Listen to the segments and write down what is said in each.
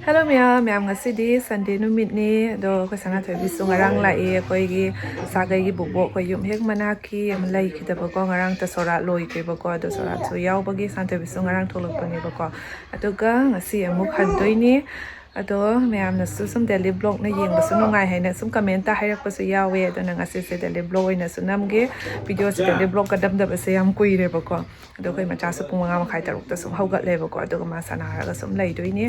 Hello ma'am ngasidi Sunday numit ni do ko Sanathoibi su ngarang la e koi gi sagai gi bubo ko yum hek manaki am lai ki da ko ngarang ta sora loi ke ba ko do sora su yaw ba gi Sanathoibi su ngarang tholok pa ni ba ko atuga ngasi amuk handoi ni ado ma'am na su sum daily blog na yeng ba su nungai hai na sum comment ta hairak pa su yawe do na ngasi se daily blog ina su nam ge video se daily blog ka dam da ba se yam kui re ba ko ado koi macha su pung nga ma khai taruk ta sum haugat le ba ko ado ma sana ra ga sum lai doi ni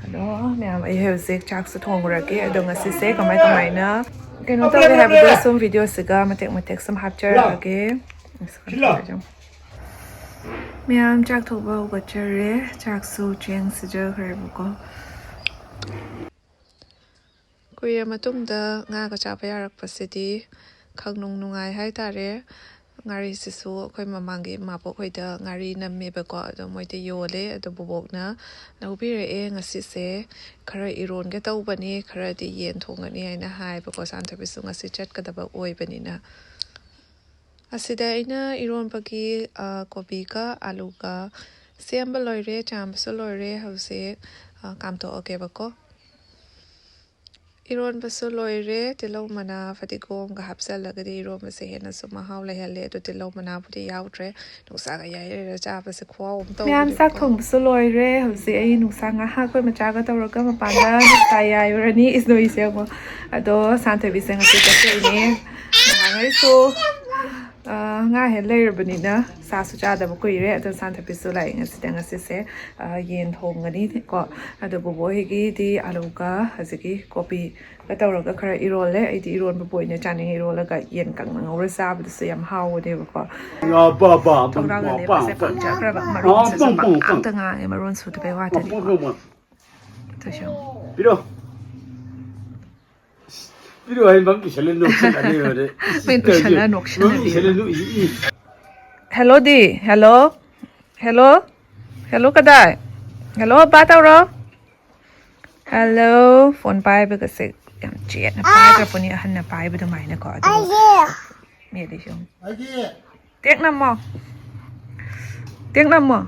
ado ma'am ai heu se chak su thong ra ke ado ngasi se kamai na keno ta we have do some video se ga matek sum hapchar ra ke ma'am chak tho ba ba chare chak su cheng su je khre ba ko kuya matungda nga ka cha pa yarak pasidi khangnung nungai hai tare ngari sisu khoi mamangi mapo khoi da ngari namme ba ko ado moite yole ado bobokna naubi re e ngasi se khara iron ge tau bani khara di yen thongani aina hai ba ko Sanathoibi su ngasi chat ka da ba oi bani na asida ina iron pagi kopi ka alu ka sembal loire cham so loire hause kam to okay ba ko iron baso loire tilo mana fatigom ga hapsal lagadi iron base hena so mahau le hele to tilo mana pudi yautre nusa ga yai re cha base khwa om to miam sak thong baso loire hose ai nusa nga ha koi macha ga tawra ka mapanda nusa yai rani is no ise mo ado Sanathoibi se ngasi ta ni ngai so nga he layer bani na sa su cha da ko ire ado Sanathoibi su lai ngasi se yen thong ngani ko ado bobo he gi di alu ka haziki copy ka tawra khara irol le ai di iron bo boy ne chani irol ga yen kang na ngore sa bu su yam haw de ko ba se pang cha khara ba maron se ba ang ta nga e maron su de be wa ta di to sho Pero hay bang isalen no ani ore. Men isalen no Hello di hello kadai hello ba tau ro hello phone pai ba ka se yam chet na pai ka phone ya han na pai ba da mai na ko ado me de shong tek nam mo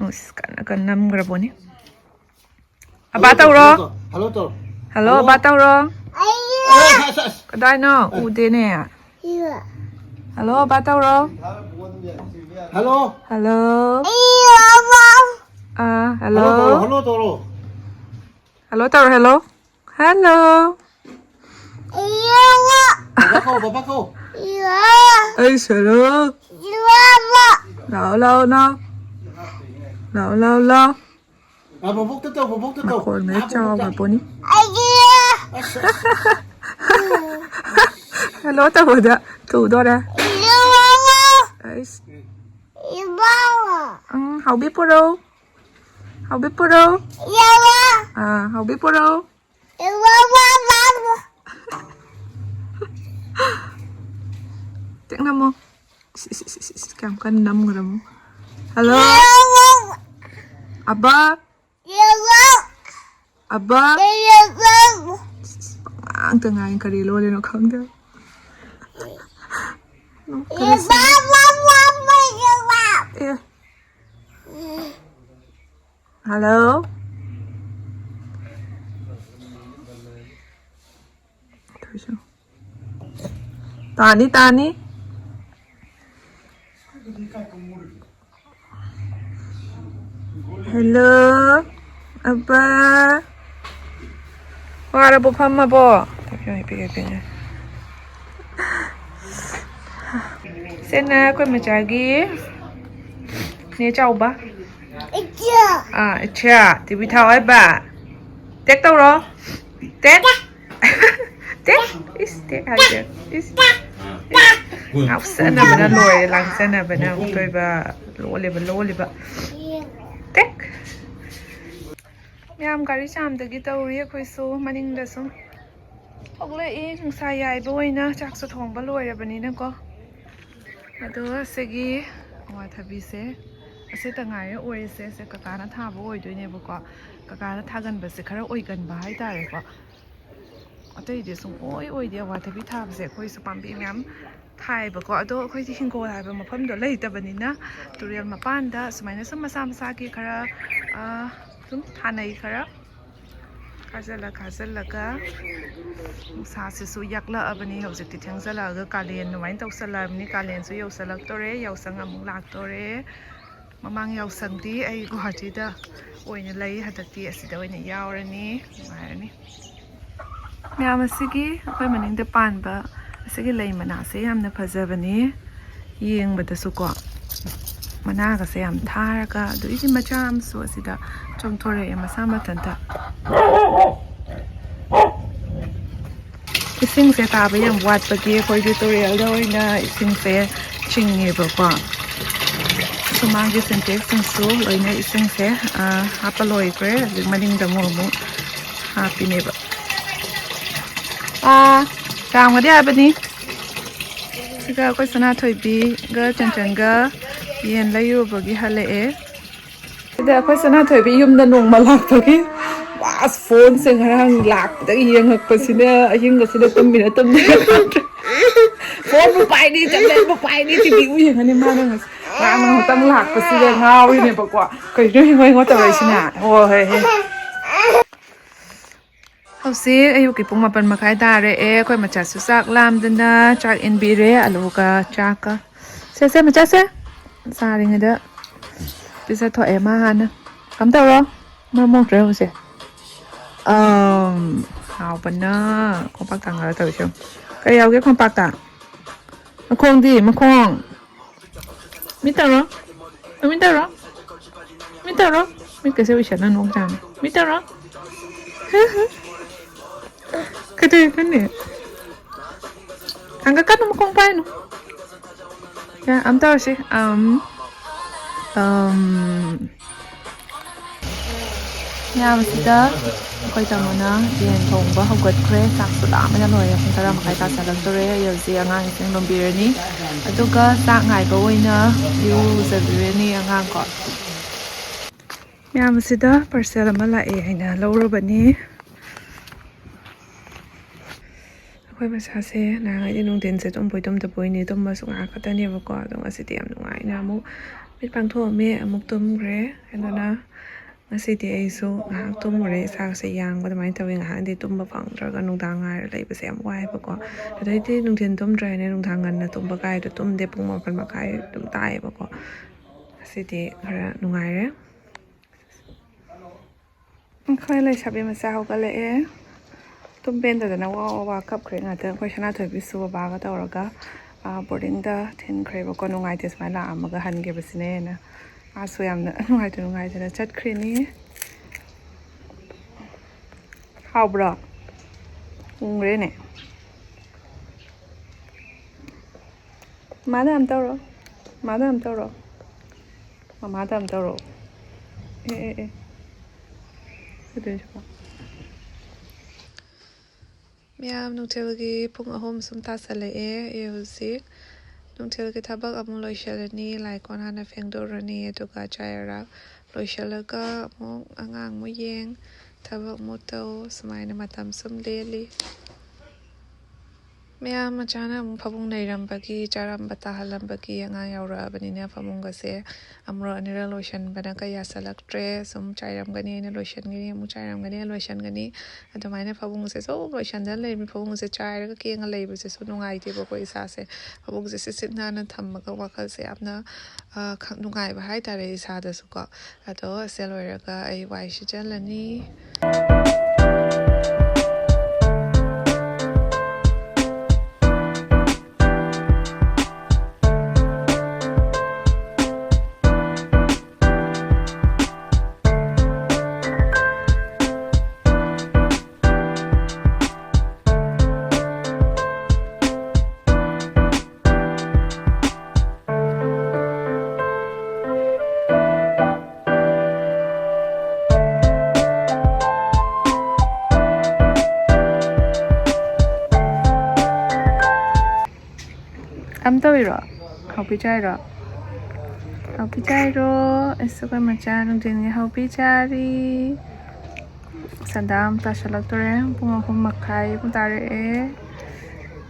us kan nam gra boni ba tau ro hello ba tau ro kadai no u de ne hello ba tau ro hello hello Bapako. Ay salud lao Bobok to. Kon me chao ba poni hello ta hoda tu do da ay hau bi puro hau bi puro tiếng năm không cảm cân năm rồi đâu hello abba ang tengah yang kari lo le no khang da hello Tani hello abba wara bo phamma bo pe sena koi machagi ne chau ba cha ti bi thao ai ba tek tau ro tek is tek ha je is ngọc sana bana loi lang sana bana toi ba lo le ba tek ma'am gari cham da gi tauri khoi su maning da sum ogle e nungsa yai bo ina chak su thong ba loi ra bani na ko ado se gi wa thabi se ase ta ngai oi se kaka na tha bo oi doi ne bo ko kaka na tha gan ba se khara oi gan ba hai ta re ko atai de sum oi de wa thabi tha ba se khoi su pam bi ma'am thai ba ko ado khoi ti hingko hai ba mafam do lai ta bani na tureal mapan da sumaina sum masa ki khara sum thanai khara ꯈꯥꯖꯤꯜꯂꯒ ꯅꯨꯡꯁꯥꯁꯤꯁꯨ ꯌꯥꯛꯂꯛꯑꯕꯅꯤ ꯍꯧꯖꯤꯛꯇꯤ ꯊꯦꯡꯖꯜꯂꯛꯑꯒ ꯀꯥꯂꯦꯟ ꯑꯗꯨꯃꯥꯏꯅ ꯇꯧꯁꯜꯂꯛꯑꯕꯅꯤ ꯀꯥꯂꯦꯟꯁꯨ ꯌꯧꯁꯜꯂꯛꯇꯣꯔꯦ ꯌꯥꯎꯁꯪ ꯑꯃꯨꯛ ꯂꯥꯛꯇꯣꯔꯦ ꯃꯃꯥꯡ ꯌꯥꯎꯁꯪꯗꯤ ꯑꯩ ꯒꯨꯋꯥꯍꯥꯇꯤꯗ ꯑꯣꯏꯅ ꯂꯩ ꯍꯟꯗꯛꯇꯤ ꯑꯁꯤꯗ ꯑꯣꯏꯅ ꯌꯥꯎꯔꯅꯤ ꯅꯨꯡꯉꯥꯏꯔꯅꯤ ꯃꯌꯥꯝ ꯑꯁꯤꯒꯤ ꯑꯩꯈꯣꯏ ꯃꯅꯤꯡꯗ ꯄꯥꯟꯕ ꯑꯁꯤꯒꯤ ꯂꯩ ꯃꯅꯥꯁꯦ ꯌꯥꯝꯅ ꯐꯖꯕꯅꯤ ꯌꯦꯡꯕꯗꯁꯨꯀꯣ ꯃꯅꯥꯒꯁꯦ ꯌꯥꯝ ꯊꯥꯔꯒ ꯑꯗꯨꯒꯤ ꯃꯆꯥ ꯑꯃꯁꯨ ꯑꯁꯤꯗ ꯆꯣꯡꯊꯣꯔꯛꯑꯦ ꯃꯁꯥ ꯃꯊꯟꯇ ꯏꯁꯤꯡꯁꯦ ꯇꯥꯕ ꯌꯥꯝ ꯋꯥꯠꯄꯒꯤ ꯑꯩꯈꯣꯏꯒꯤ ꯇꯨꯔꯦꯜꯗ ꯑꯣꯏꯅ ꯏꯁꯤꯡꯁꯦ ꯆꯤꯡꯉꯦꯕꯀꯣ ꯁꯨꯃꯥꯡꯒꯤ ꯁꯤꯟꯇꯦꯛꯁꯤꯡꯁꯨ ꯂꯣꯏꯅ ꯏꯁꯤꯡꯁꯦ ꯍꯥꯞꯄ ꯂꯣꯏꯈ꯭ꯔꯦ ꯍꯧꯖꯤꯛ ꯃꯅꯤꯡꯗ ꯑꯃꯨꯛ ꯍꯥꯞꯄꯤꯅꯦꯕ ꯆꯥꯝꯒꯗꯤ ꯍꯥꯏꯕꯅꯤ ꯁꯤꯒ ꯑꯩꯈꯣꯏ ꯁꯅꯥꯊꯣꯏꯕꯤꯒ ꯆꯟꯆꯟꯒ ꯌꯦꯟ ꯂꯩꯔꯨꯕꯒꯤ ꯍꯜꯂꯛꯑꯦ ꯁꯤꯗ ꯑꯩꯈꯣꯏ ꯁꯅꯥꯊꯣꯏꯕꯤ ꯌꯨꯝꯗ ꯅꯣꯡꯃ ꯂꯥꯛꯄꯒꯤ ꯋꯥꯁ ꯐꯣꯟꯁꯦ ꯉꯔꯥꯡ ꯂꯥꯛꯄꯗꯒꯤ ꯌꯦꯡꯉꯛꯄꯁꯤꯅ ꯑꯍꯤꯡꯒꯁꯤꯗ ꯇꯨꯝꯃꯤꯔ ꯐꯣꯟꯕꯨ ꯄꯥꯏꯅꯤ ꯇꯦꯕ꯭ꯂꯦꯠꯕꯨ ꯄꯥꯏꯅꯤ ꯇꯤꯚꯤꯕꯨ ꯌꯦꯡꯉꯅꯤ ꯃꯥꯅ ꯉꯔꯥꯡ ꯉꯍꯥꯛꯇꯪ ꯂꯥꯛꯄꯁꯤꯗ ꯉꯥꯎꯔꯤꯅꯦꯕꯀꯣ ꯀꯩꯅꯣ ꯍꯤꯡꯒꯣ ꯇꯧꯔꯛꯏꯁꯤꯅ ꯍꯣꯏ ꯍꯧꯖꯤꯛ ꯑꯌꯨꯛꯀꯤ ꯄꯨꯡ 8:30 ꯇꯥꯔꯛꯑꯦ ꯑꯩꯈꯣꯏ ꯃꯆꯥꯁꯨ ꯆꯥꯛ ꯂꯥꯝꯗꯅ ꯆꯥꯛ ꯏꯟꯕꯤꯔꯦ ꯑꯂꯨꯒ ꯆꯥꯛꯀ ꯁꯦ ꯃꯆꯥꯁꯦ ꯆꯥꯔꯤꯉꯩꯗ ꯄꯤꯖꯊꯣꯛꯑꯦ ꯃꯥ ꯍꯥꯟꯅ ꯀꯝ ꯇꯧꯔꯣ ꯃꯔꯝ ꯃꯣꯛꯇ꯭ꯔꯦ ꯍꯧꯖꯤꯛ ꯍꯥꯎꯕꯅ ꯈꯣꯡꯄꯥꯛ ꯊꯥꯡꯒꯠꯂ ꯇꯧꯔꯤꯁꯦ ꯀꯩ ꯌꯥꯎꯒꯦ ꯈꯣꯡꯄꯥꯛꯇ ꯃꯈꯣꯡꯗꯤ ꯃꯈꯣꯡ ꯃꯤ ꯇꯧꯔꯣ ꯃꯤꯠꯀꯁꯦ ꯎꯏꯁꯟꯅ ꯅꯣꯛꯖꯥꯠꯅꯤ ꯃꯤ ꯇꯧꯔꯣ ꯀꯩꯗꯧꯔꯤꯅꯣꯅꯦ ꯊꯥꯡꯒꯠꯀꯅꯨ ꯃꯈꯣꯡ ꯄꯥꯏꯅꯨ ꯑꯝ ꯇꯧꯔꯁꯤ ꯌꯥꯕꯁꯤꯗ ꯑꯩꯈꯣꯏ ꯇꯥꯃꯣꯅ ꯌꯦꯟ ꯊꯣꯡꯕ ꯍꯧꯒꯠꯈ꯭ꯔꯦ ꯆꯥꯛꯁꯨ ꯂꯥꯝꯕꯅ ꯂꯣꯏꯔꯦ ꯄꯨꯡ 10:30 ꯇꯥꯁꯜꯂꯛꯇꯣꯔꯦ ꯍꯧꯖꯤꯛ ꯑꯉꯥꯡꯁꯤꯡ ꯂꯣꯟꯕꯤꯔꯅꯤ ꯑꯗꯨꯒ ꯆꯥꯛ ꯉꯥꯏꯕ ꯑꯣꯏꯅ ꯏꯔꯨꯖꯕꯤꯔꯅꯤ ꯑꯉꯥꯡꯀꯣ ꯃꯌꯥꯝ ꯑꯁꯤꯗ ꯄꯥꯔꯁꯦꯜ ꯑꯃ ꯂꯥꯛꯑꯦ ꯍꯥꯏꯅ ꯂꯧꯔꯨꯕꯅꯤ ꯑꯩꯈꯣꯏ ꯃꯆꯥꯁꯦ ꯅꯍꯥꯟꯉꯩꯗꯤ ꯅꯨꯡꯊꯤꯟꯁꯦ ꯇꯨꯝꯕꯣꯏꯅꯤ ꯇꯨꯝꯕꯁꯨ ꯉꯥꯏꯍꯥꯛ ꯈꯛꯇꯅꯦꯕꯀꯣ ꯑꯗꯣ ꯉꯁꯤꯗꯤ ꯌꯥꯝ ꯅꯨꯡꯉꯥꯏꯅ ꯑꯃꯨꯛ ꯃꯤꯠ ꯄꯥꯡꯊꯣꯛꯑꯝꯃꯦ ꯑꯃꯨꯛ ꯇꯨꯝꯈ꯭ꯔꯦ ꯑꯗꯨꯅ ꯉꯁꯤꯗꯤ ꯑꯩꯁꯨ ꯉꯥꯏꯍꯥꯛ ꯇꯨꯝꯃꯨꯔꯦ ꯏꯁꯥꯁꯦ ꯌꯥꯡꯕ ꯑꯗꯨꯃꯥꯏꯅ ꯇꯧꯋꯤ ꯉꯥꯏꯍꯥꯛꯗꯤ ꯇꯨꯝꯕ ꯐꯪꯗ꯭ꯔꯒ ꯅꯨꯡꯗꯥꯡ ꯉꯥꯏꯔ ꯂꯩꯕꯁꯦ ꯌꯥꯝ ꯋꯥꯏꯑꯦꯕꯀꯣ ꯑꯗꯩꯗꯤ ꯅꯨꯡꯊꯤꯟ ꯇꯨꯝꯗ꯭ꯔꯦꯅꯦ ꯅꯨꯡꯗꯥꯡ ꯉꯟꯅ ꯇꯨꯝꯕ ꯀꯥꯏꯗꯣ ꯇꯨꯝꯗꯦ ꯄꯨꯡ 8:30 ꯑꯗꯨꯝ ꯇꯥꯏꯑꯦꯕꯀꯣ ꯉꯁꯤꯗꯤ ꯈꯔ ꯅꯨꯡꯉꯥꯏꯔꯦ ꯑꯩꯈꯣꯏ ꯂꯩꯁꯥꯕꯤ ꯃꯆꯥ ꯍꯧꯒꯠꯂꯛꯑꯦ ꯇꯨꯝꯄꯦꯟꯗꯗꯅ ꯋꯥ ꯀꯞꯈ꯭ꯔꯦ ꯉꯥꯛꯇꯪ ꯑꯩꯈꯣꯏ ꯁꯅꯥꯊꯣꯏꯕꯤꯁꯨ ꯕꯕꯥꯒ ꯇꯧꯔꯒ ꯕꯣꯔꯗꯤꯡꯗ ꯊꯤꯟꯈ꯭ꯔꯦꯕꯀꯣ ꯅꯨꯡꯉꯥꯏꯇꯦ ꯁꯨꯃꯥꯏꯅ ꯂꯥꯛꯑꯝꯃꯒ ꯍꯟꯈꯤꯕꯁꯤꯅ ꯍꯦꯟꯅ ꯃꯥꯁꯨ ꯌꯥꯝꯅ ꯅꯨꯡꯉꯥꯏꯇꯅ ꯆꯠꯈ꯭ꯔꯤꯅꯤ ꯍꯥꯎꯕ꯭ꯔꯣ ꯎꯪꯈ꯭ꯔꯦꯅꯦ ꯃꯃꯥꯗ ꯑꯝ ꯇꯧꯔꯣ ꯃꯃꯥꯗ ꯑꯝ ꯇꯧꯔꯣ ꯀꯩꯗꯧꯔꯤꯁꯤꯕꯣ ꯃꯌꯥꯝ ꯅꯨꯡꯊꯤꯜꯒꯤ ꯄꯨꯡ 3 ꯁꯨꯝ ꯇꯥꯁꯜꯂꯛꯑꯦ ꯑꯩ ꯍꯧꯖꯤꯛ ꯅꯨꯡꯊꯤꯜꯒꯤ ꯊꯕꯛ ꯑꯃꯨꯛ ꯂꯣꯏꯁꯤꯜꯂꯅꯤ ꯂꯥꯏ ꯀꯣꯟ ꯍꯥꯟꯅ ꯐꯦꯡꯗꯣꯛꯔꯅꯤ ꯑꯗꯨꯒ ꯆꯥꯏ ꯑꯔꯥꯛ ꯂꯣꯏꯁꯤꯜꯂꯒ ꯑꯃꯨꯛ ꯑꯉꯥꯡ ꯑꯃꯨꯛ ꯌꯦꯡ ꯊꯕꯛ ꯑꯃꯨꯛ ꯇꯧ ꯁꯨꯃꯥꯏꯅ ꯃꯇꯝ ꯁꯨꯝ ꯂꯦꯜꯂꯤ ꯃꯌꯥꯝ ꯃꯆꯥꯅ ꯑꯃꯨꯛ ꯐꯃꯨꯡ ꯅꯩꯔꯝꯕꯒꯤ ꯆꯥꯔꯝꯕ ꯇꯥꯍꯜꯂꯝꯕꯒꯤ ꯑꯉꯥꯡ ꯌꯥꯎꯔꯛꯑꯕꯅꯤꯅ ꯐꯃꯨꯡꯒꯁꯦ ꯑꯃꯨꯔꯛ ꯑꯅꯤꯔꯛ ꯂꯣꯏꯁꯤꯟꯕꯅ ꯌꯥꯁꯜꯂꯛꯇ꯭ꯔꯦ ꯁꯨꯝ ꯆꯥꯏꯔꯝꯒꯅꯤ ꯑꯩꯅ ꯂꯣꯏꯁꯤꯟꯒꯅꯤ ꯑꯃꯨꯛ ꯆꯥꯏꯔꯝꯒꯅꯤ ꯂꯣꯏꯁꯤꯟꯒꯅꯤ ꯑꯗꯨꯃꯥꯏꯅ ꯐꯃꯨꯡꯁꯦ ꯁꯨꯝ ꯂꯣꯏꯁꯤꯟꯗꯅ ꯂꯩꯔꯝꯃꯤ ꯐꯃꯨꯡꯁꯦ ꯆꯥꯏꯔꯒ ꯀꯦꯡꯉ ꯂꯩꯕꯁꯤꯁꯨ ꯅꯨꯡꯉꯥꯏꯇꯦꯕꯀꯣ ꯏꯁꯥꯁꯦ ꯐꯃꯨꯡꯁꯦ ꯁꯤꯠ ꯅꯥꯟꯅ ꯊꯝꯃꯒ ꯋꯥꯈꯜꯁꯦ ꯌꯥꯝꯅ ꯅꯨꯡꯉꯥꯏꯕ ꯍꯥꯏꯇꯥꯔꯦ ꯏꯁꯥꯗꯁꯨꯀꯣ ꯑꯗꯣ ꯑꯁꯤ ꯂꯣꯏꯔꯒ ꯑꯩ ꯋꯥꯏ ꯁꯤꯠꯆꯜꯂꯅꯤ ꯑꯝ ꯇꯧꯔꯤꯔꯣ ꯍꯥꯎꯄꯤ ꯆꯥꯏꯔꯣ ꯑꯩꯈꯣꯏ ꯃꯆꯥ ꯅꯨꯡꯊꯤꯟꯒꯤ ꯍꯥꯎꯄꯤ ꯆꯥꯔꯤ ꯁꯟꯗꯥ ꯑꯃꯨꯛ ꯇꯥꯁꯜꯂꯛꯇꯣꯔꯦ ꯄꯨꯡ 3:30 ꯑꯃꯨꯛ ꯇꯥꯔꯛꯑꯦ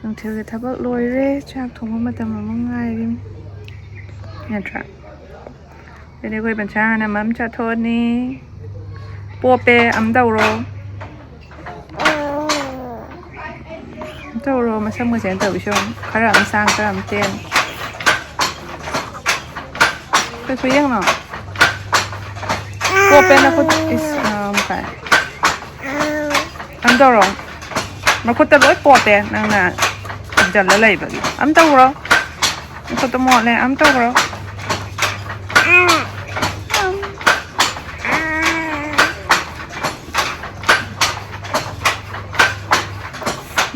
ꯅꯨꯡꯊꯤꯜꯒꯤ ꯊꯕꯛ ꯂꯣꯏꯔꯦ ꯆꯥꯛ ꯊꯣꯡꯕ ꯃꯇꯝ ꯑꯃꯨꯛ ꯉꯥꯏꯔꯤ ꯅꯠꯇ꯭ꯔꯥ ꯑꯗꯨꯗꯤ ꯑꯩꯈꯣꯏ ꯃꯆꯥ ꯍꯥꯟꯅ ꯃꯝ ꯆꯥꯊꯣꯛꯑꯅꯤ ꯄꯣꯞꯄꯦ ꯑꯝ ꯇꯧꯔꯣ taoro masam mo sen tawi shong karam sang karam ten pe yang no ko pen na ko is kai am taoro ma ko ta loi po te nang na jal la lai ba gi am taoro ko ta mo le am taoro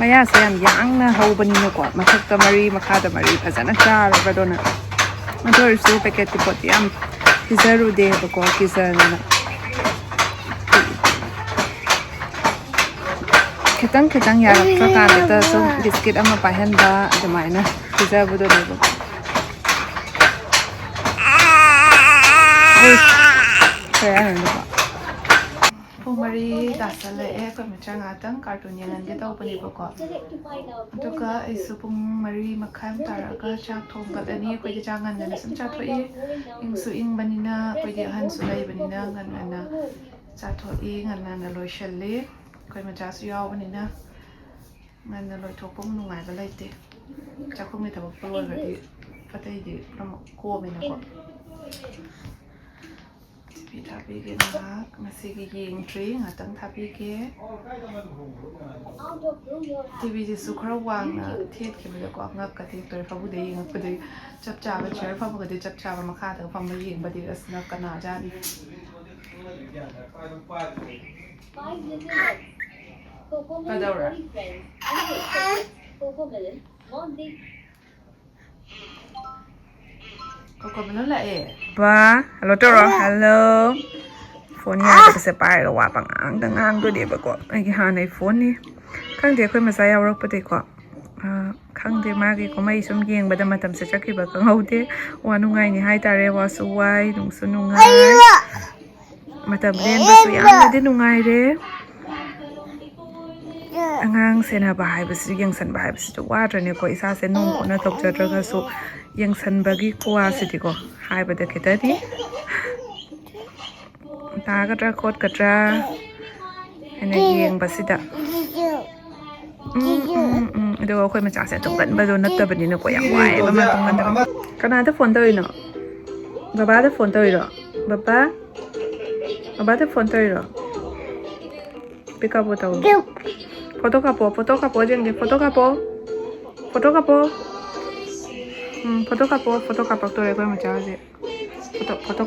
Maya sayang yang na hauban niyo ko masak tamari makada mari pazana char badona mador su paket pot yam kizaru de ko kizana kitang yarap sa kanita so biscuit ama pahen ba adamaina kizabu do de kaya ano ba Pumari dasala ko machang atang cartoon yan dito pa ni ko. Duka isu pumari makham taraga chak thong gadani ko di jangan na sam cha thoi ing su ing banina ko di han su lai banina ngan na cha thoi ngan na loi shalle ko ma cha su yaw banina ngan na loi thok pum nungai ba lai te cha ko mi ta ba loi ga di patai di ko me na ko Tapi kita masih giging tree ngatang tapi ke TV di sukra wang na tiet ke bila ko ngap ka ti tor fa bu de ngap de chap cha ba chair fa bu de chap cha ba ma kha ta fa ma yin ba di as na ka na ja ni Padora Koko mana lah Ba, hello Toro, hello. Phone ni ada sepai ke wapang ang tu dia berko. Lagi hanai phone ni. Kang dia kau masaya orang putih ko. Kang dia magi ko mai sum giang bada matam se chaki ba kang hau dia. Wa nungai ni hai tare wa suwai nung su nungai. Matam ren ba su yang dia nungai de. Angang sena bahai ba su yang san bahai ba su wa ni ko isa se nung ko na tok cha ka su yang san bagi kuah sih ko hai pada kita ni ta katra kot katra energi yang basida itu aku macam saya tunggu baru nak tu begini ko yang wai memang tunggu kan ada phone tu ino bapa ada phone tu ino bapa ada phone tu ino pick up tahu foto kapo jangan foto kapo foto kapok tu rekor macam aja foto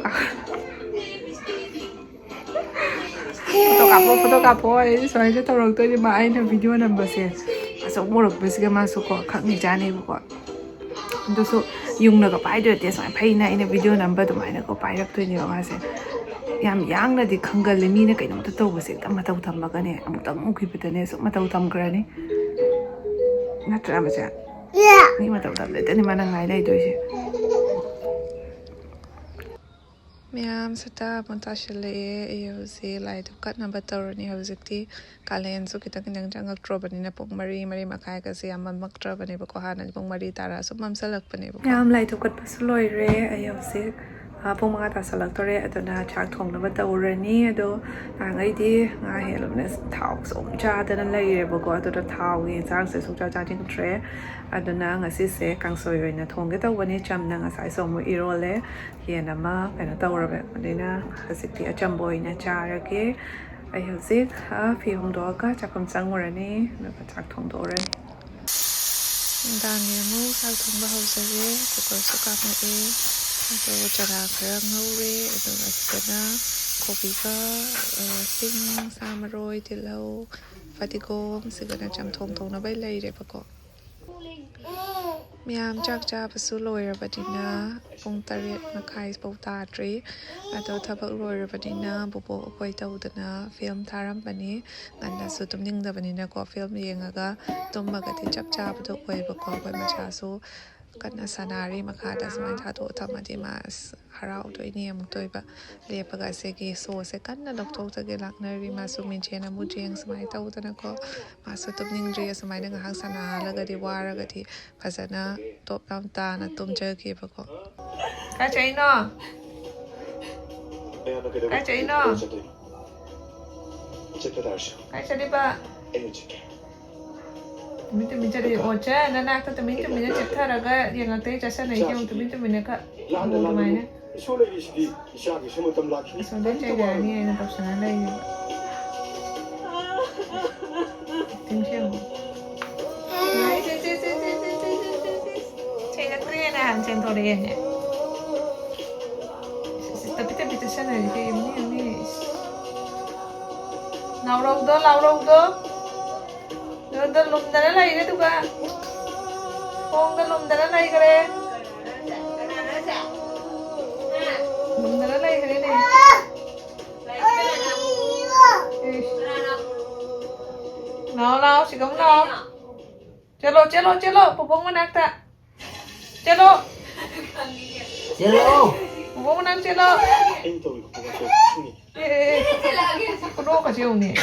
kapok ini soalnya tahu tu dia main video nampak sih masuk mulut bersih masuk kok kak ni jani bukan itu so yung nak apa itu dia soalnya pakai ini video nampak tu main aku pakai tu ni orang sih yang na di kanggal ni na kayak nama tu tahu bersih tak mata utam bagan ni amu tak mungkin betul ni so mata utam kerana ni nak try macam Ni mata udah lihat ni mana ngai lah itu sih. Miam sudah montasile iyo si lai tu kat nama tahu ni harus ikti kalian so kita kena jangan terus bani na pung mari makai kasi aman mak terus bani berkohan na pung mari tara so mam salak bani. Miam lai tu kat pas loire iyo si pung mga tasalak tore ato na chak thong nama tahu ni ato ngangai di ngai hello na thau som cha dan lai berko ato na thau ni sang se so cha jing tre ato na ngasi se kang soy na thong kita wani cham na ngasai som mo irole hian nama pena tahu rabe madina hasiti acham boy na cha rake ayo si fi hong do ka chakam sang morani na chak thong do re dan ni mo sa thong ba ho se to ko so ka me Ito cara kerang ngore ito asana kopi ka sing samaroi tilaw fatigom sigana jam thong na bay lai re pako Miam chak cha pasu loire badina pung tarit makai pau ta tri ato thabak loire badina bobo koi tau dana film tharam bani nganda su tumning da bani na ko film yengaga tummaga ti chap cha bado koi bako koi macha su Karena sanari maka ada semua satu utama di mas harau tu ini yang mungkin ba dia pakai segi so sekarang doktor tergelak nari masuk mencena muji yang semai tahu tanah ko masuk tu ningri semai dengan hang sana laga di wara gadi pasana top lam tanah tum jerky bako kaca ino kaca di ba tumin jadi ocha nanak ta tumin cetharaga yang ate chasa nai kyung tumin ka maina Surely this the shaggy some of them like so dan chai ni na tapsana lai tension ai chai na tre na han chen thore ne tapi chasa nai ke ni lau rong do Nó lùm ta nó lây đấy tụi ba con ta lùm ta nó lây cái lùm ta nó lây cái này nào chỉ không nào chelo bông mana ta chelo bông mana chelo into có đô cả chiều nè